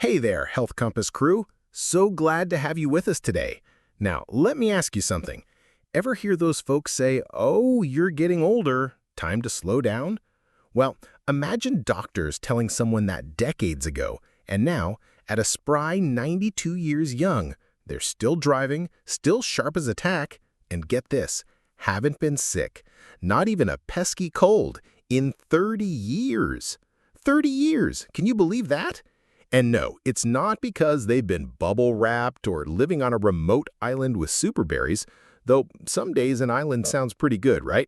Hey there, Health Compass crew. So glad to have you with us today. Now, let me ask you something. Ever hear those folks say, "Oh, you're getting older, time to slow down"? Well, imagine doctors telling someone that decades ago, and now, at a spry 92 years young, they're still driving, still sharp as a tack, and get this, haven't been sick, not even a pesky cold, in 30 years. 30 years! Can you believe that? And no, it's not because they've been bubble-wrapped or living on a remote island with superberries, though some days an island sounds pretty good, right?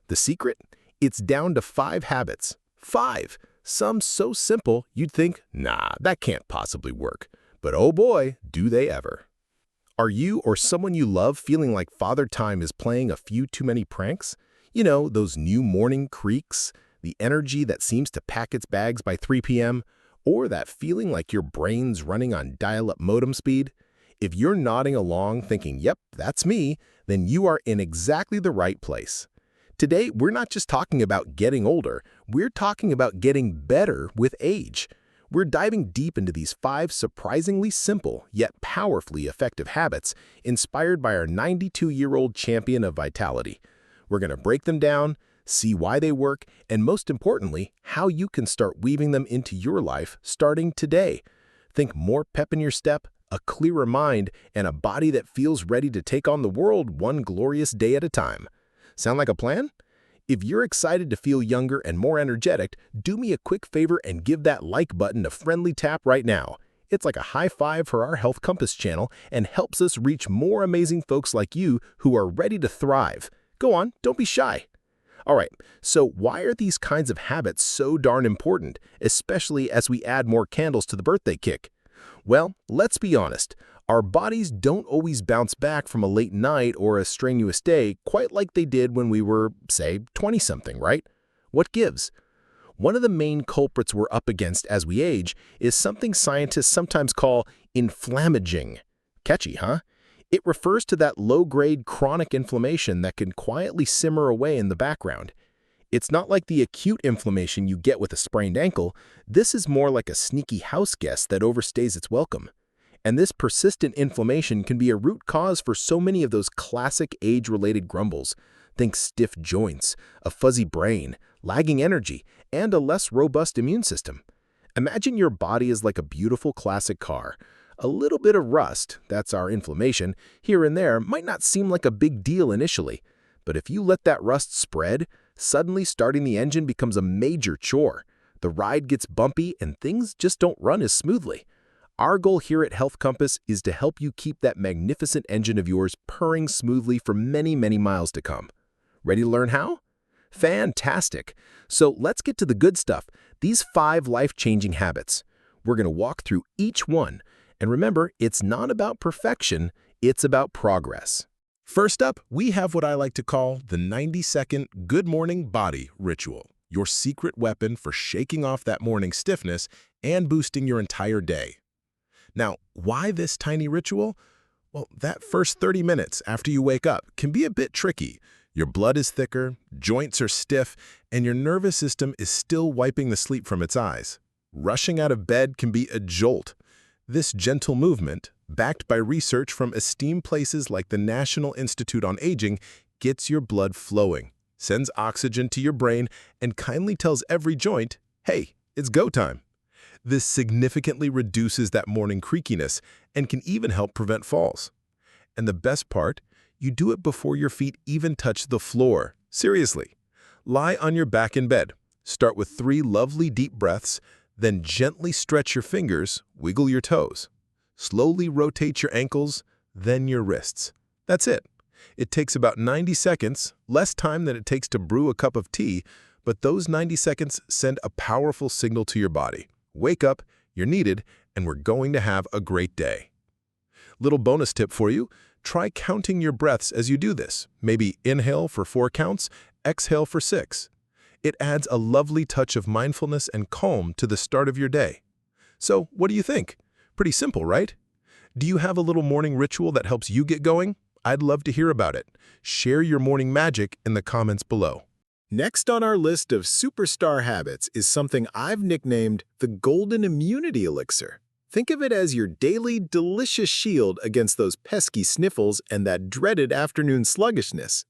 The secret? It's down to 5 habits. 5! Some so simple you'd think, nah, that can't possibly work. But oh boy, do they ever. Are you or someone you love feeling like Father Time is playing a few too many pranks? You know, those new morning creaks, the energy that seems to pack its bags by 3 p.m., or that feeling like your brain's running on dial-up modem speed? If you're nodding along thinking, yep, that's me, then you are in exactly the right place. Today, we're not just talking about getting older, we're talking about getting better with age. We're diving deep into these 5 surprisingly simple yet powerfully effective habits inspired by our 92-year-old champion of vitality. We're going to break them down, see why they work, and most importantly, how you can start weaving them into your life starting today. Think more pep in your step, a clearer mind, and a body that feels ready to take on the world one glorious day at a time. Sound like a plan? If you're excited to feel younger and more energetic, do me a quick favor and give that like button a friendly tap right now. It's like a high five for our Health Compass channel and helps us reach more amazing folks like you who are ready to thrive. Go on, don't be shy. All right, so why are these kinds of habits so darn important, especially as we add more candles to the birthday cake? Well, let's be honest. Our bodies don't always bounce back from a late night or a strenuous day quite like they did when we were, say, 20-something, right? What gives? One of the main culprits we're up against as we age is something scientists sometimes call inflamm-aging. Catchy, huh? It refers to that low-grade chronic inflammation that can quietly simmer away in the background. It's not like the acute inflammation you get with a sprained ankle. This is more like a sneaky house guest that overstays its welcome. And this persistent inflammation can be a root cause for so many of those classic age-related grumbles. Think stiff joints, a fuzzy brain, lagging energy, and a less robust immune system. Imagine your body is like a beautiful classic car. A little bit of rust, that's our inflammation, here and there might not seem like a big deal initially. But if you let that rust spread, suddenly starting the engine becomes a major chore. The ride gets bumpy and things just don't run as smoothly. Our goal here at Health Compass is to help you keep that magnificent engine of yours purring smoothly for many, many miles to come. Ready to learn how? Fantastic! So let's get to the good stuff, these 5 life-changing habits. We're going to walk through each one. And remember, it's not about perfection, it's about progress. First up, we have what I like to call the 90-second Good Morning Body Ritual, your secret weapon for shaking off that morning stiffness and boosting your entire day. Now, why this tiny ritual? Well, that first 30 minutes after you wake up can be a bit tricky. Your blood is thicker, joints are stiff, and your nervous system is still wiping the sleep from its eyes. Rushing out of bed can be a jolt. This gentle movement, backed by research from esteemed places like the National Institute on Aging, gets your blood flowing, sends oxygen to your brain, and kindly tells every joint, hey, it's go time. This significantly reduces that morning creakiness and can even help prevent falls. And the best part, you do it before your feet even touch the floor. Seriously. Lie on your back in bed. Start with 3 lovely deep breaths, then gently stretch your fingers, wiggle your toes. Slowly rotate your ankles, then your wrists. That's it. It takes about 90 seconds, less time than it takes to brew a cup of tea, but those 90 seconds send a powerful signal to your body. Wake up, you're needed, and we're going to have a great day. Little bonus tip for you, try counting your breaths as you do this. Maybe inhale for 4 counts, exhale for 6. It adds a lovely touch of mindfulness and calm to the start of your day. So, what do you think? Pretty simple, right? Do you have a little morning ritual that helps you get going? I'd love to hear about it. Share your morning magic in the comments below. Next on our list of superstar habits is something I've nicknamed the Golden Immunity Elixir. Think of it as your daily, delicious shield against those pesky sniffles and that dreaded afternoon sluggishness.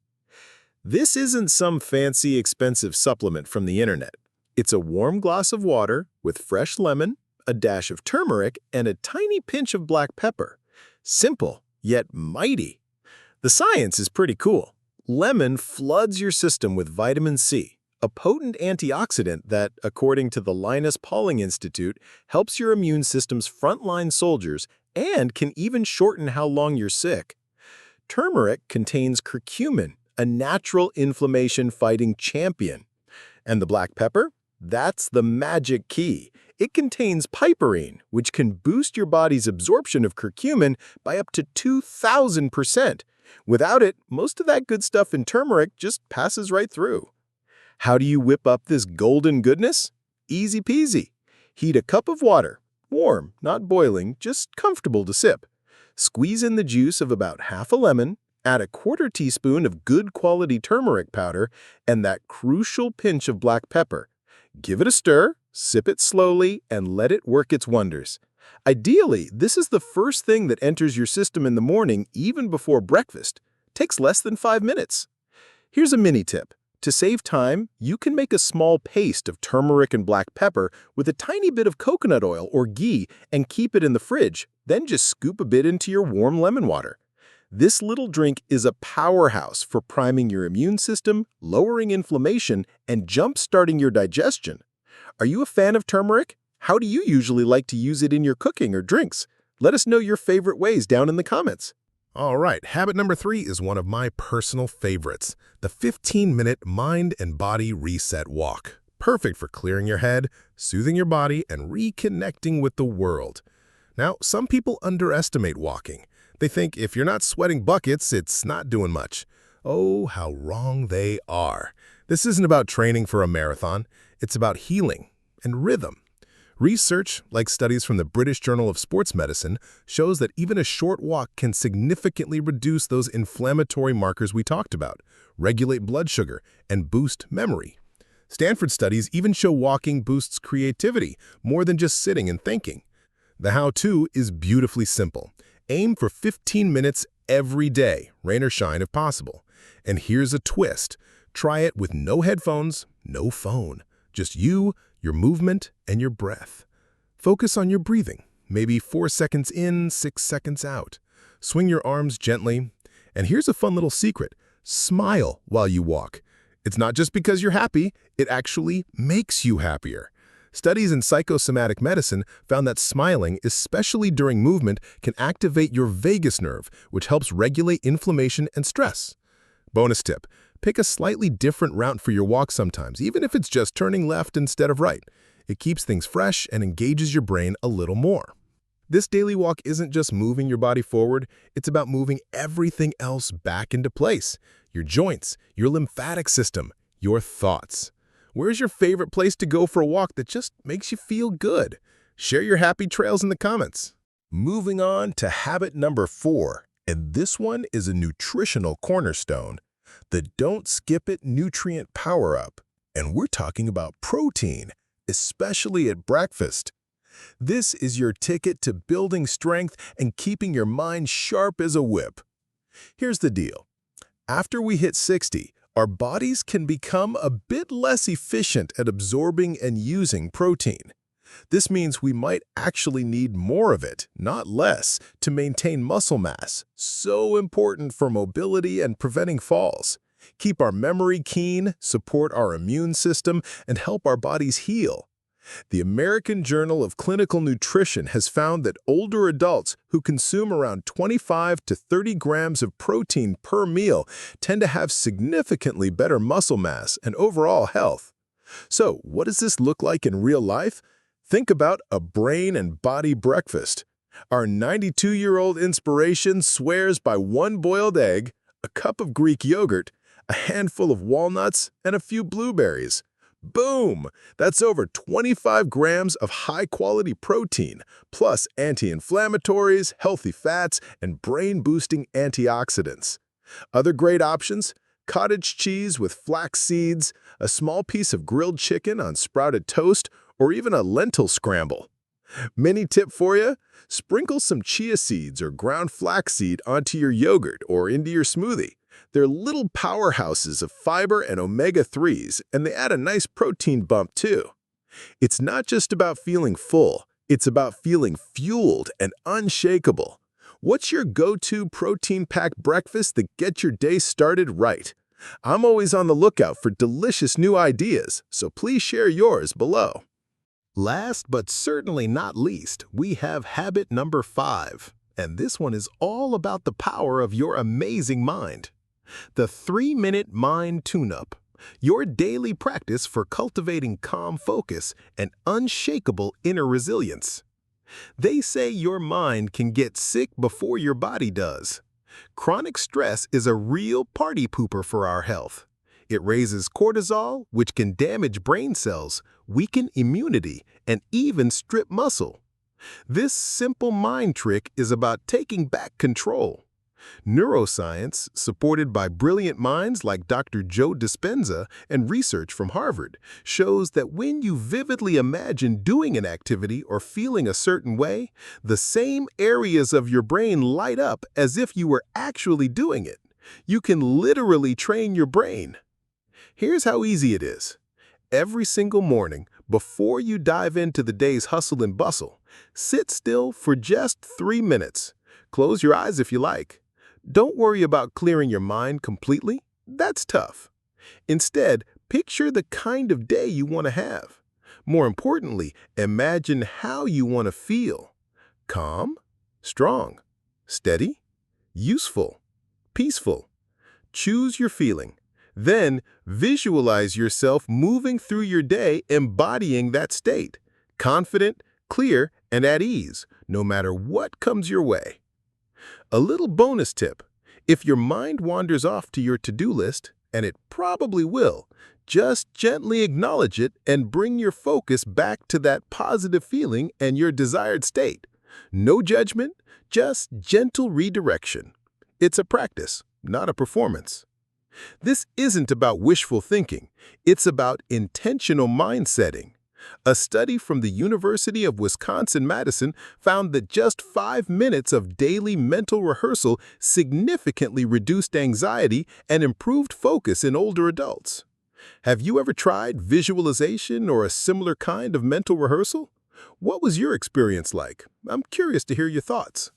This isn't some fancy, expensive supplement from the internet. It's a warm glass of water with fresh lemon, a dash of turmeric, and a tiny pinch of black pepper. Simple, yet mighty. The science is pretty cool. Lemon floods your system with vitamin C, a potent antioxidant that, according to the Linus Pauling Institute, helps your immune system's frontline soldiers and can even shorten how long you're sick. Turmeric contains curcumin, a natural inflammation-fighting champion. And the black pepper? That's the magic key. It contains piperine, which can boost your body's absorption of curcumin by up to 2,000%. Without it, most of that good stuff in turmeric just passes right through. How do you whip up this golden goodness? Easy peasy. Heat a cup of water. Warm, not boiling, just comfortable to sip. Squeeze in the juice of about half a lemon, add a quarter teaspoon of good quality turmeric powder, and that crucial pinch of black pepper. Give it a stir, sip it slowly, and let it work its wonders. Ideally, this is the first thing that enters your system in the morning, even before breakfast. Takes less than 5 minutes. Here's a mini tip. To save time, you can make a small paste of turmeric and black pepper with a tiny bit of coconut oil or ghee and keep it in the fridge, then just scoop a bit into your warm lemon water. This little drink is a powerhouse for priming your immune system, lowering inflammation, and jump-starting your digestion. Are you a fan of turmeric? How do you usually like to use it in your cooking or drinks? Let us know your favorite ways down in the comments. All right, habit number 3 is one of my personal favorites, the 15-minute mind and body reset walk. Perfect for clearing your head, soothing your body, and reconnecting with the world. Now, some people underestimate walking. They think if you're not sweating buckets, it's not doing much. Oh, how wrong they are. This isn't about training for a marathon. It's about healing and rhythm. Research, like studies from the British Journal of Sports Medicine, shows that even a short walk can significantly reduce those inflammatory markers we talked about, regulate blood sugar, and boost memory. Stanford studies even show walking boosts creativity more than just sitting and thinking. The how-to is beautifully simple. Aim for 15 minutes every day, rain or shine if possible. And here's a twist. Try it with no headphones, no phone. Just you, your movement, and your breath. Focus on your breathing, maybe 4 seconds in, 6 seconds out. Swing your arms gently. And here's a fun little secret. Smile while you walk. It's not just because you're happy, it actually makes you happier. Studies in psychosomatic medicine found that smiling, especially during movement, can activate your vagus nerve, which helps regulate inflammation and stress. Bonus tip, pick a slightly different route for your walk sometimes, even if it's just turning left instead of right. It keeps things fresh and engages your brain a little more. This daily walk isn't just moving your body forward, it's about moving everything else back into place. Your joints, your lymphatic system, your thoughts. Where's your favorite place to go for a walk that just makes you feel good? Share your happy trails in the comments. Moving on to habit number 4, and this one is a nutritional cornerstone, the Don't Skip It Nutrient Power-Up. And we're talking about protein, especially at breakfast. This is your ticket to building strength and keeping your mind sharp as a whip. Here's the deal. After we hit 60, our bodies can become a bit less efficient at absorbing and using protein. This means we might actually need more of it, not less, to maintain muscle mass, so important for mobility and preventing falls. Keep our memory keen, support our immune system, and help our bodies heal. The American Journal of Clinical Nutrition has found that older adults who consume around 25 to 30 grams of protein per meal tend to have significantly better muscle mass and overall health. So, what does this look like in real life? Think about a brain and body breakfast. Our 92-year-old inspiration swears by 1 boiled egg, a cup of Greek yogurt, a handful of walnuts, and a few blueberries. Boom! That's over 25 grams of high-quality protein, plus anti-inflammatories, healthy fats, and brain-boosting antioxidants. Other great options? Cottage cheese with flax seeds, a small piece of grilled chicken on sprouted toast, or even a lentil scramble. Mini tip for you: sprinkle some chia seeds or ground flaxseed onto your yogurt or into your smoothie. They're little powerhouses of fiber and omega-3s, and they add a nice protein bump too. It's not just about feeling full, it's about feeling fueled and unshakable. What's your go-to protein-packed breakfast that gets your day started right? I'm always on the lookout for delicious new ideas, so please share yours below. Last but certainly not least, we have habit number 5, and this one is all about the power of your amazing mind. The 3-minute mind tune-up, your daily practice for cultivating calm focus and unshakable inner resilience. They say your mind can get sick before your body does. Chronic stress is a real party pooper for our health. It raises cortisol, which can damage brain cells, weaken immunity, and even strip muscle. This simple mind trick is about taking back control. Neuroscience, supported by brilliant minds like Dr. Joe Dispenza and research from Harvard, shows that when you vividly imagine doing an activity or feeling a certain way, the same areas of your brain light up as if you were actually doing it. You can literally train your brain. Here's how easy it is. Every single morning, before you dive into the day's hustle and bustle, sit still for just 3 minutes. Close your eyes if you like. Don't worry about clearing your mind completely. That's tough. Instead, picture the kind of day you want to have. More importantly, imagine how you want to feel. Calm, strong, steady, useful, peaceful. Choose your feeling. Then, visualize yourself moving through your day embodying that state. Confident, clear, and at ease, no matter what comes your way. A little bonus tip: if your mind wanders off to your to-do list, and it probably will, just gently acknowledge it and bring your focus back to that positive feeling and your desired state. No judgment, just gentle redirection. It's a practice, not a performance. This isn't about wishful thinking, it's about intentional mind setting. A study from the University of Wisconsin-Madison found that just 5 minutes of daily mental rehearsal significantly reduced anxiety and improved focus in older adults. Have you ever tried visualization or a similar kind of mental rehearsal? What was your experience like? I'm curious to hear your thoughts.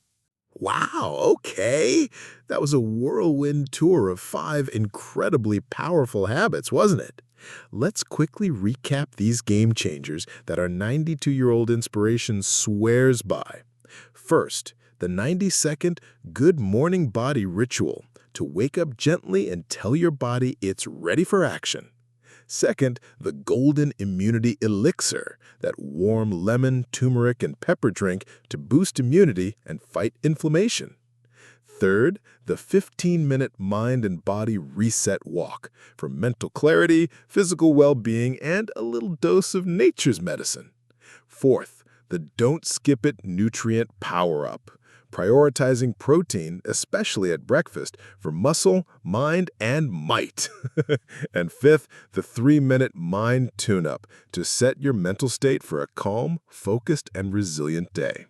Wow, okay. That was a whirlwind tour of 5 incredibly powerful habits, wasn't it? Let's quickly recap these game changers that our 92-year-old inspiration swears by. First, the 90-second Good Morning Body ritual to wake up gently and tell your body it's ready for action. Second, the Golden Immunity Elixir, that warm lemon, turmeric, and pepper drink to boost immunity and fight inflammation. Third, the 15-minute mind and body reset walk for mental clarity, physical well-being, and a little dose of nature's medicine. Fourth, the Don't Skip It nutrient power-up, prioritizing protein, especially at breakfast, for muscle, mind, and might. And fifth, the 3-minute mind tune-up to set your mental state for a calm, focused, and resilient day.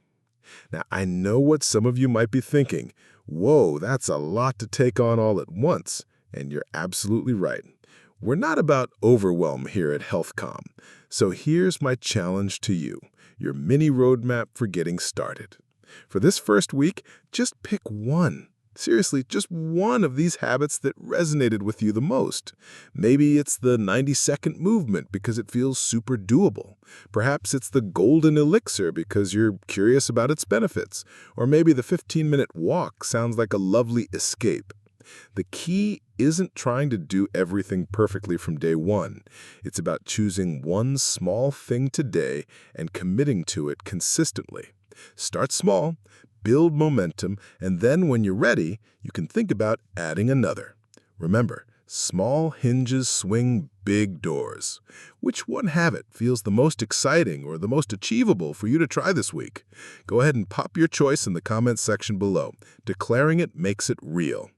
Now, I know what some of you might be thinking. Whoa, that's a lot to take on all at once. And you're absolutely right. We're not about overwhelm here at HealthCom. So here's my challenge to you, your mini roadmap for getting started. For this first week, just pick one. Seriously, just one of these habits that resonated with you the most. Maybe it's the 90-second movement because it feels super doable. Perhaps it's the Golden Elixir because you're curious about its benefits. Or maybe the 15-minute walk sounds like a lovely escape. The key isn't trying to do everything perfectly from day one. It's about choosing one small thing today and committing to it consistently. Start small, build momentum, and then when you're ready, you can think about adding another. Remember, small hinges swing big doors. Which one habit feels the most exciting or the most achievable for you to try this week? Go ahead and pop your choice in the comments section below. Declaring it makes it real.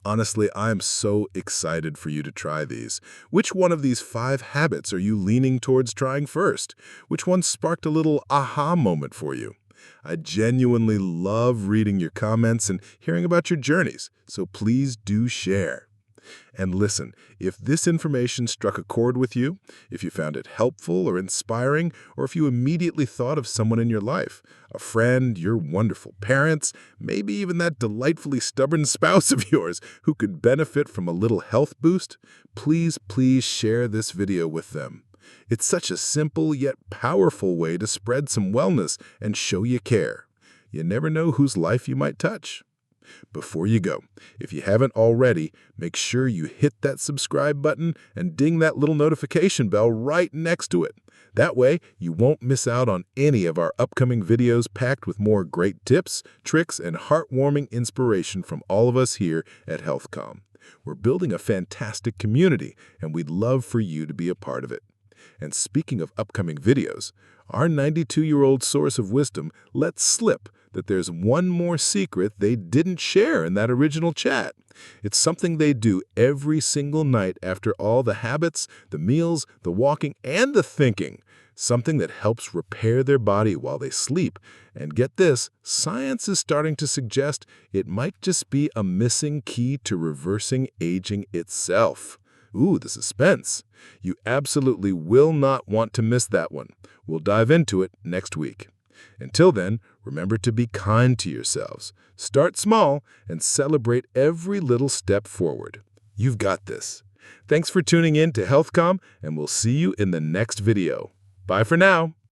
Honestly, I'm so excited for you to try these. Which one of these 5 habits are you leaning towards trying first? Which one sparked a little aha moment for you? I genuinely love reading your comments and hearing about your journeys, so please do share. And listen, if this information struck a chord with you, if you found it helpful or inspiring, or if you immediately thought of someone in your life, a friend, your wonderful parents, maybe even that delightfully stubborn spouse of yours who could benefit from a little health boost, please share this video with them. It's such a simple yet powerful way to spread some wellness and show you care. You never know whose life you might touch. Before you go, if you haven't already, make sure you hit that subscribe button and ding that little notification bell right next to it. That way, you won't miss out on any of our upcoming videos packed with more great tips, tricks, and heartwarming inspiration from all of us here at HealthCom. We're building a fantastic community, and we'd love for you to be a part of it. And speaking of upcoming videos, our 92-year-old source of wisdom lets slip that there's one more secret they didn't share in that original chat. It's something they do every single night after all the habits, the meals, the walking, and the thinking. Something that helps repair their body while they sleep. And get this, science is starting to suggest it might just be a missing key to reversing aging itself. Ooh, the suspense. You absolutely will not want to miss that one. We'll dive into it next week. Until then, remember to be kind to yourselves. Start small and celebrate every little step forward. You've got this. Thanks for tuning in to HealthCom, and we'll see you in the next video. Bye for now.